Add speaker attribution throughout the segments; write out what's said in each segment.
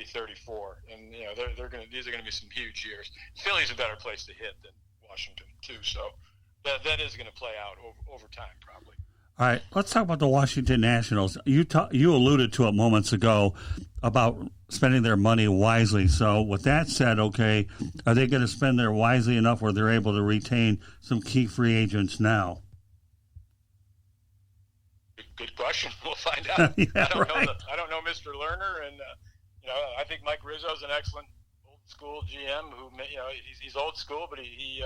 Speaker 1: 34, and these are going to be some huge years. Philly's a better place to hit than Washington too, so that is going to play out over time probably.
Speaker 2: All right, let's talk about the Washington Nationals. You alluded to it moments ago about spending their money wisely. So with that said, okay, are they going to spend their wisely enough where they're able to retain some key free agents now?
Speaker 1: Good question. We'll find out.
Speaker 2: Yeah,
Speaker 1: I don't
Speaker 2: right.
Speaker 1: I don't know Mr. Lerner, and I think Mike Rizzo's an excellent old school GM who he's old school, but he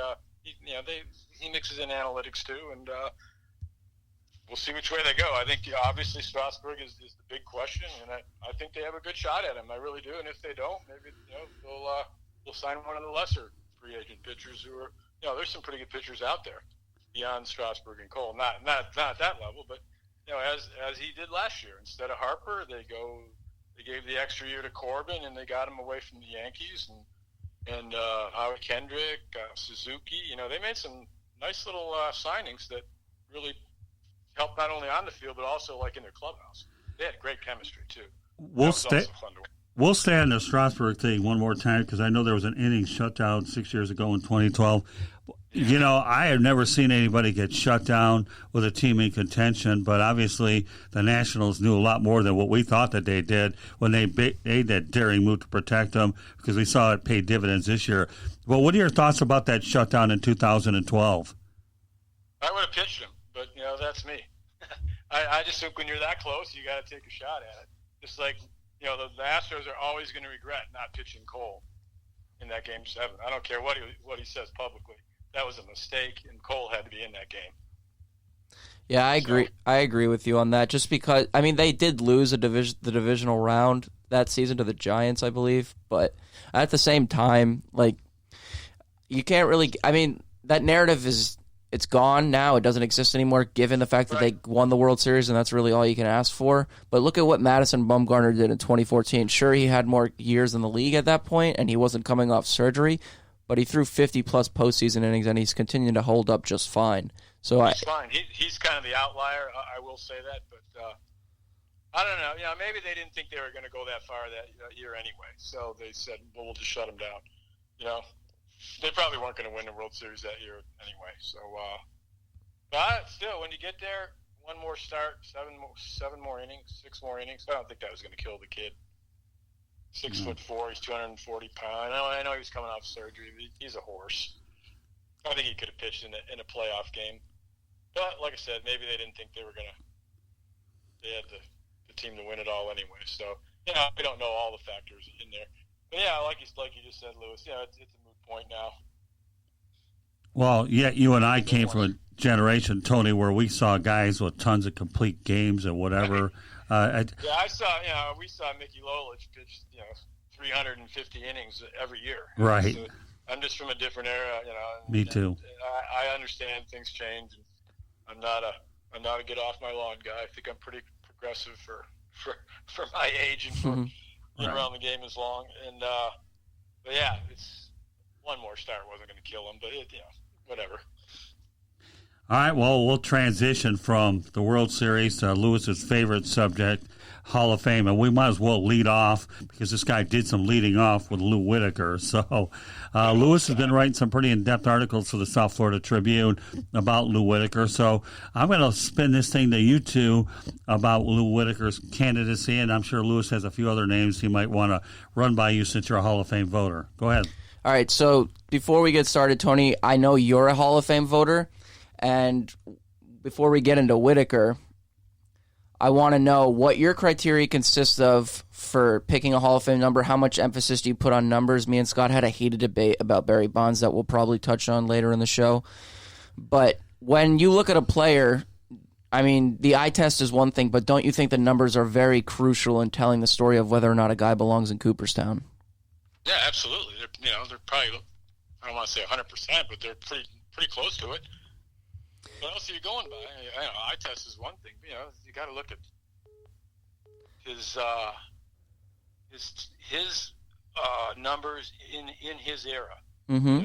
Speaker 1: mixes in analytics too, and we'll see which way they go. I think obviously Strasburg is the big question, and I think they have a good shot at him. I really do. And if they don't, maybe we'll sign one of the lesser free agent pitchers who are there's some pretty good pitchers out there beyond Strasburg and Cole. Not at that level, but as he did last year. Instead of Harper, they gave the extra year to Corbin, and they got him away from the Yankees and Howie Kendrick, Suzuki. They made some nice little signings that really helped not only on the field but also like in their clubhouse. They had great chemistry too.
Speaker 2: We'll stay on the Strasburg thing one more time because I know there was an inning shutdown 6 years ago in 2012. I have never seen anybody get shut down with a team in contention, but obviously the Nationals knew a lot more than what we thought that they did when they made that daring move to protect them, because we saw it pay dividends this year. But what are your thoughts about that shutdown in 2012?
Speaker 1: I would have pitched him, but that's me. I just think when you're that close, you got to take a shot at it. Just like the Astros are always going to regret not pitching Cole in that Game 7. I don't care what he says publicly. That was a mistake, and Cole had to be in that game.
Speaker 3: Yeah, I agree. I agree with you on that. Just because, they did lose the divisional round that season to the Giants, I believe. But at the same time, you can't really. That narrative it's gone now. It doesn't exist anymore, given the fact that they won the World Series, and that's really all you can ask for. But look at what Madison Bumgarner did in 2014. Sure, he had more years in the league at that point, and he wasn't coming off surgery, but he threw 50-plus postseason innings, and he's continuing to hold up just fine. So
Speaker 1: he's fine. He's kind of the outlier, I will say that. But I don't know. Maybe they didn't think they were going to go that far that year anyway. So they said, well, we'll just shut him down. They probably weren't going to win the World Series that year anyway. So, but still, when you get there, one more start, seven more innings, 6 more innings. I don't think that was going to kill the kid. 6'4", he's 240 pounds. I know he was coming off surgery. But he's a horse. I think he could have pitched in a playoff game. But like I said, maybe they didn't think they were gonna. They had the team to win it all anyway. So we don't know all the factors in there. But yeah, like you just said, Lewis. It's a moot point now.
Speaker 2: Well, you and I came from a generation, Tony, where we saw guys with tons of complete games and whatever.
Speaker 1: I saw. We saw Mickey Lolich pitch 350 innings every year.
Speaker 2: Right.
Speaker 1: So I'm just from a different era.
Speaker 2: Me too.
Speaker 1: I understand things change, and I'm not a get off my lawn guy. I think I'm pretty progressive for my age and for being around the game as long. And but yeah, it's one more start wasn't going to kill him, but whatever.
Speaker 2: All right, well, we'll transition from the World Series to Lewis's favorite subject, Hall of Fame, and we might as well lead off because this guy did some leading off with Lou Whitaker. So Lewis has been writing some pretty in-depth articles for the South Florida Tribune about Lou Whitaker. So I'm going to spin this thing to you two about Lou Whitaker's candidacy, and I'm sure Lewis has a few other names he might want to run by you since you're a Hall of Fame voter. Go ahead.
Speaker 3: All right, so before we get started, Tony, I know you're a Hall of Fame voter. And before we get into Whitaker, I want to know what your criteria consists of for picking a Hall of Fame number. How much emphasis do you put on numbers? Me and Scott had a heated debate about Barry Bonds that we'll probably touch on later in the show. But when you look at a player, the eye test is one thing, but don't you think the numbers are very crucial in telling the story of whether or not a guy belongs in Cooperstown?
Speaker 1: Yeah, absolutely. They're probably, I don't want to say 100%, but they're pretty close to it. What else are you going by? Eye test is one thing. You got to look at his numbers in his era.
Speaker 3: Mm-hmm.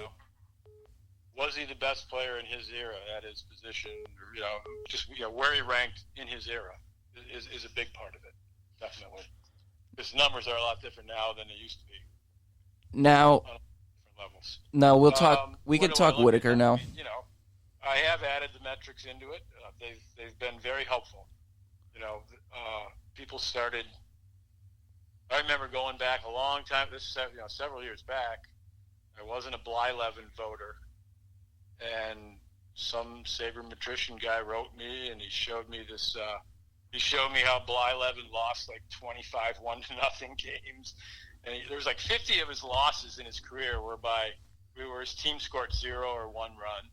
Speaker 1: Was he the best player in his era at his position? Or, where he ranked in his era is a big part of it, definitely. His numbers are a lot different now than they used to be.
Speaker 3: Now,
Speaker 1: On different levels.
Speaker 3: now we'll talk. We
Speaker 1: What
Speaker 3: can
Speaker 1: do I
Speaker 3: talk
Speaker 1: look
Speaker 3: Whitaker
Speaker 1: at?
Speaker 3: now.
Speaker 1: I have added the metrics into it. They've been very helpful. People started. I remember going back a long time. This is several years back. I wasn't a Blyleven voter, and some sabermetrician guy wrote me, and he showed me this. He showed me how Blyleven lost like 25 1-0 games, and there was like 50 of his losses in his career where his team scored 0 or 1 run.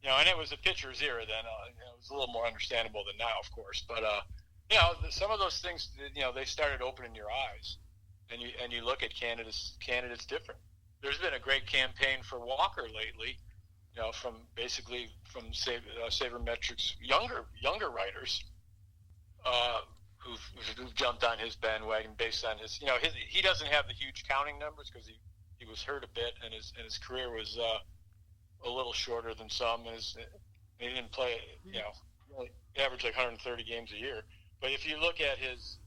Speaker 1: And it was a pitcher's era then. It was a little more understandable than now, of course. But some of those things, they started opening your eyes, and you look at candidates different. There's been a great campaign for Walker lately, from sabermetrics younger writers who've jumped on his bandwagon based on his. He doesn't have the huge counting numbers because he was hurt a bit, and his career was a little shorter than some. He didn't play, he averaged like 130 games a year. But if you look at his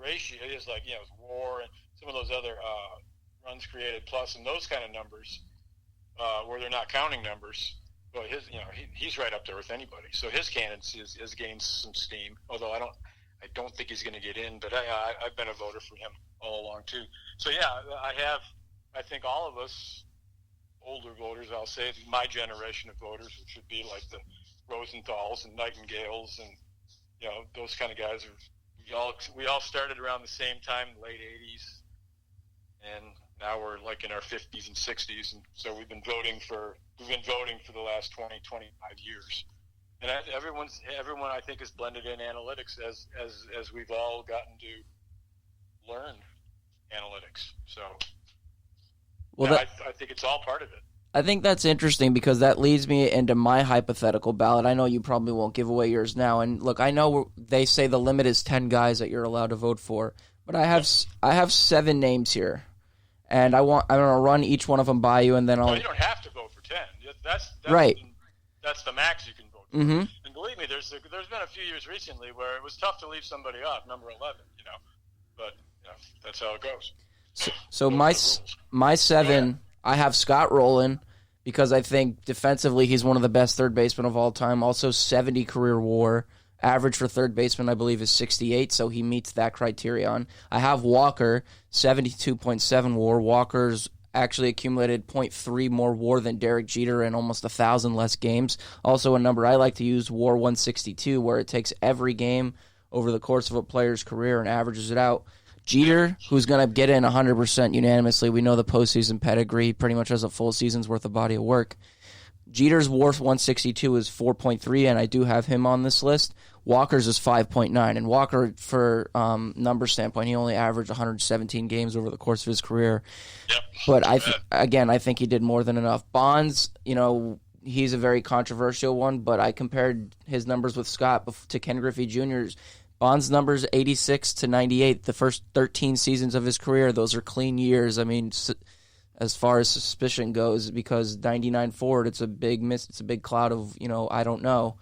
Speaker 1: ratio, it is like, his WAR and some of those other runs created plus and those kind of numbers where they're not counting numbers. Well, he's right up there with anybody. So his candidacy has gained some steam. Although I don't think he's going to get in. But I've been a voter for him all along too. So yeah, I think all of us older voters, I'll say, my generation of voters, which would be like the Rosenthals and Nightingales and those kind of guys. We all started around the same time, late 80s, and now we're like in our 50s and 60s, and so we've been voting for the last 20, 25 years. And everyone I think has blended in analytics as we've all gotten to learn analytics. So I think it's all part of it.
Speaker 3: I think that's interesting because that leads me into my hypothetical ballot. I know you probably won't give away yours now. And look, I know they say the limit is 10 guys that you're allowed to vote for, but I have 7 names here, and I'm going to run each one of them by you, and then I'll.
Speaker 1: You don't have to vote for 10. That's
Speaker 3: right.
Speaker 1: That's the max you can vote for.
Speaker 3: Mm-hmm.
Speaker 1: And believe me, there's been a few years recently where it was tough to leave somebody off, number 11. But that's how it goes.
Speaker 3: So my 7, I have Scott Rowland because I think defensively he's one of the best third basemen of all time. Also 70 career WAR. Average for third baseman, I believe, is 68, so he meets that criterion. I have Walker, 72.7 WAR. Walker's actually accumulated 0.3 more WAR than Derek Jeter in almost 1,000 less games. Also a number I like to use, WAR 162, where it takes every game over the course of a player's career and averages it out. Jeter, who's going to get in 100% unanimously. We know the postseason pedigree, pretty much has a full season's worth of body of work. Jeter's WAR 162 is 4.3, and I do have him on this list. Walker's is 5.9, and Walker, for number standpoint, he only averaged 117 games over the course of his career.
Speaker 1: Yep.
Speaker 3: But I think he did more than enough. Bonds, he's a very controversial one, but I compared his numbers with Scott to Ken Griffey Jr.'s. Bond's numbers 86 to 98, the first 13 seasons of his career. Those are clean years. I mean, as far as suspicion goes, because 99 forward, it's a big miss. It's a big cloud of, I don't know.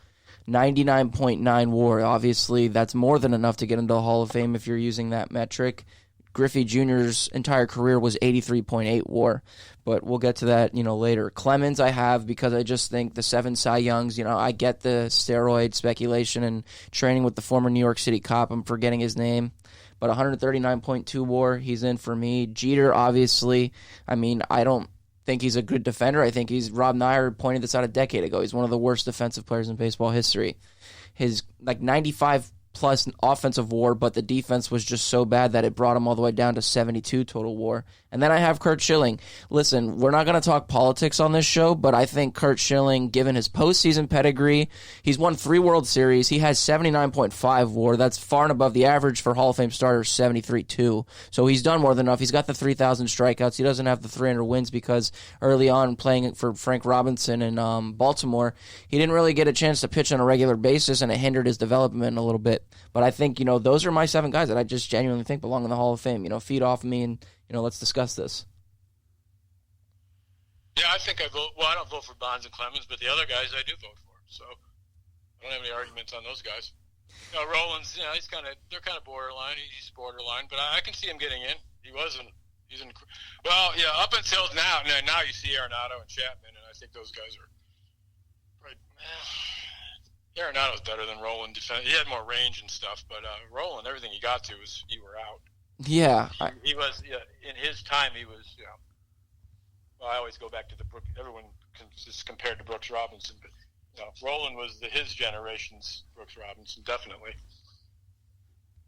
Speaker 3: 99.9 WAR. Obviously, that's more than enough to get into the Hall of Fame if you're using that metric. Griffey Jr.'s entire career was 83.8 WAR, but we'll get to that, later. Clemens I have because I just think the 7 Cy Youngs, I get the steroid speculation and training with the former New York City Cop. I'm forgetting his name, but 139.2 WAR, he's in for me. Jeter, obviously, I don't think he's a good defender. I think Rob Nair pointed this out a decade ago. He's one of the worst defensive players in baseball history. His 95 plus offensive WAR, but the defense was just so bad that it brought him all the way down to 72 total WAR. And then I have Curt Schilling. Listen, we're not going to talk politics on this show, but I think Curt Schilling, given his postseason pedigree, he's won 3 World Series. He has 79.5 WAR. That's far and above the average for Hall of Fame starters, 73.2. So he's done more than enough. He's got the 3,000 strikeouts. He doesn't have the 300 wins because early on playing for Frank Robinson in Baltimore, he didn't really get a chance to pitch on a regular basis, and it hindered his development a little bit. But I think, those are my 7 guys that I just genuinely think belong in the Hall of Fame. Feed off me and, let's discuss this.
Speaker 1: Yeah, I think I vote. Well, I don't vote for Bonds and Clemens, but the other guys I do vote for. So I don't have any arguments on those guys. Roland's, they're kind of borderline. He's borderline, but I can see him getting in. Up until now. Now you see Arenado and Chapman, and I think those guys are right. Arenado's better than Roland. He had more range and stuff, but Roland, everything he got to was you were out.
Speaker 3: Yeah,
Speaker 1: he was. In his time, he was. Well, I always go back to everyone is compared to Brooks Robinson, but Roland was his generation's Brooks Robinson, definitely.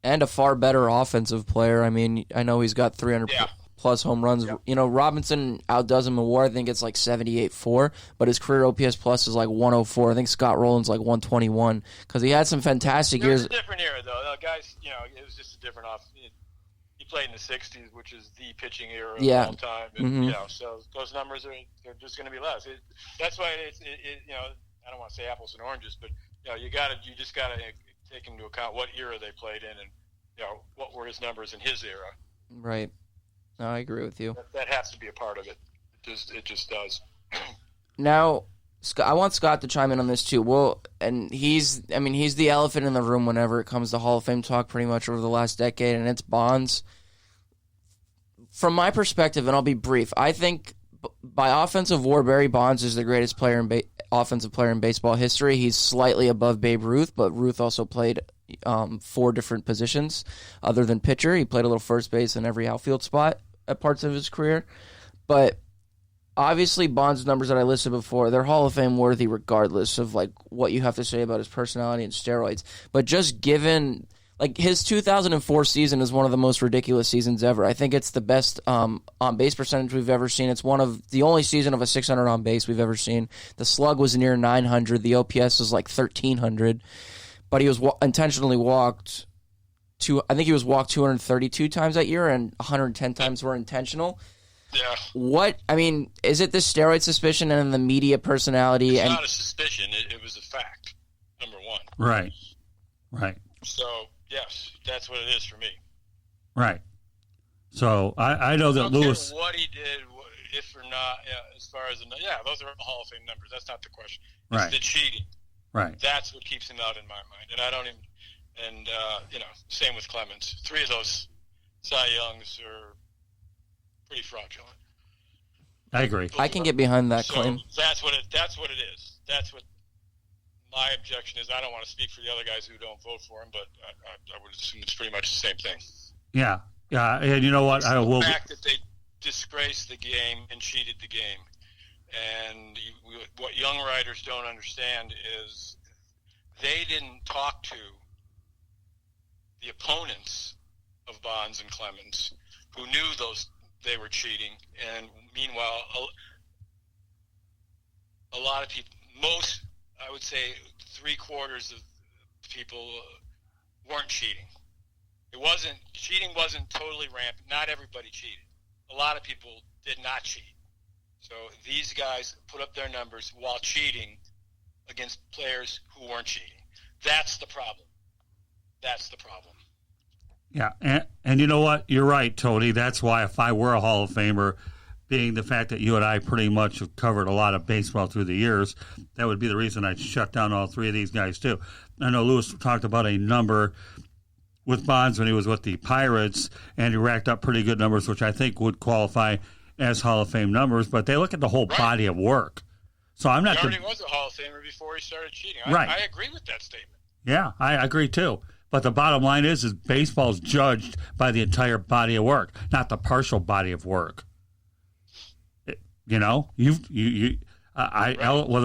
Speaker 3: And a far better offensive player. I mean, I know he's got 300 plus home runs. Yeah. Robinson outdoes him in WAR. I think it's like 78.4, but his career OPS plus is like 104. I think Scott Rowland's like 121 because he had some fantastic years.
Speaker 1: It was a different era, though. Guys, it was just a different off. He played in the '60s, which is the pitching era of all time. And, so those numbers they're just going to be less. That's why I don't want to say apples and oranges, but you just got to take into account what era they played in, and what were his numbers in his era.
Speaker 3: Right. No, I agree with you.
Speaker 1: That has to be a part of it. It just does.
Speaker 3: Now, I want Scott to chime in on this too. Well, and he's the elephant in the room whenever it comes to Hall of Fame talk, pretty much over the last decade, and it's Bonds. From my perspective, and I'll be brief, I think by offensive WAR, Barry Bonds is the greatest offensive player in baseball history. He's slightly above Babe Ruth, but Ruth also played 4 different positions other than pitcher. He played a little first base in every outfield spot at parts of his career. But obviously Bonds' numbers that I listed before, they're Hall of Fame worthy regardless of like what you have to say about his personality and steroids. But just given his 2004 season is one of the most ridiculous seasons ever. I think it's the best on base percentage we've ever seen. It's one of the only season of a 600 on base we've ever seen. The slug was near 900. The OPS was like 1,300. But he was intentionally walked. I think he was walked 232 times that year, and 110 times were intentional.
Speaker 1: Yeah.
Speaker 3: Is it the steroid suspicion and the media personality?
Speaker 1: It's not a suspicion. It was a fact. Number one.
Speaker 2: Right.
Speaker 1: So yes, that's what it is for me.
Speaker 2: Right. So I know that Lewis.
Speaker 1: What he did, if or not, as far as those are Hall of Fame numbers. That's not the question. It's
Speaker 2: right.
Speaker 1: The cheating.
Speaker 2: Right.
Speaker 1: That's what keeps him out in my mind, and I don't even. And same with Clemens. 3 of those Cy Youngs are pretty fraudulent.
Speaker 2: I agree.
Speaker 3: I can get behind that claim.
Speaker 1: That's what it is. That's what my objection is. I don't want to speak for the other guys who don't vote for him, but I would assume it's pretty much the same thing.
Speaker 2: Yeah, and you know what?
Speaker 1: The fact that they disgraced the game and cheated the game, and what young writers don't understand is they didn't talk to the opponents of Bonds and Clemens, who knew they were cheating, and meanwhile, a lot of people, I would say 3/4 of people weren't cheating. Cheating wasn't totally rampant. Not everybody cheated. A lot of people did not cheat. So these guys put up their numbers while cheating against players who weren't cheating. That's the problem.
Speaker 2: Yeah, and you know what? You're right, Tony. That's why if I were a Hall of Famer, being the fact that you and I pretty much have covered a lot of baseball through the years, that would be the reason I'd shut down all 3 of these guys too. I know Lewis talked about a number with Bonds when he was with the Pirates, and he racked up pretty good numbers, which I think would qualify as Hall of Fame numbers, but they look at the whole body of work. So I'm not.
Speaker 1: He already was a Hall of Famer before he started cheating.
Speaker 2: Right.
Speaker 1: I agree with that statement.
Speaker 2: Yeah, I agree too. But the bottom line is baseball's judged by the entire body of work, not the partial body of work. Whether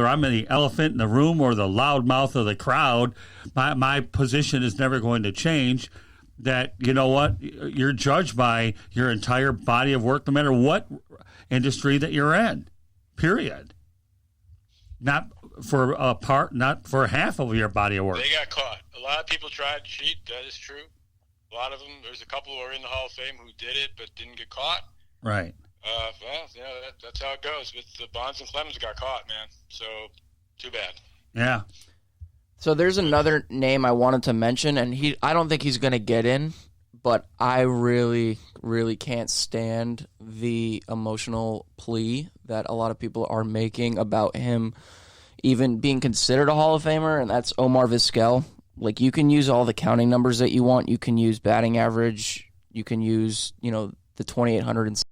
Speaker 2: I'm the elephant in the room or the loud mouth of the crowd, my position is never going to change. That, you know what, you're judged by your entire body of work, no matter what industry that you're in. Period. Not for half of your body of work.
Speaker 1: They got caught. A lot of people tried to cheat. That is true. A lot of them. There's a couple who are in the Hall of Fame who did it but didn't get caught.
Speaker 2: Right.
Speaker 1: That's how it goes. With the Bonds and Clemens got caught, man. So too bad.
Speaker 2: Yeah.
Speaker 3: So there's another name I wanted to mention, and I don't think he's going to get in, but I really, really can't stand the emotional plea that a lot of people are making about him even being considered a Hall of Famer, and that's Omar Vizquel. Like, you can use all the counting numbers that you want. You can use batting average. You can use, the 2,800 and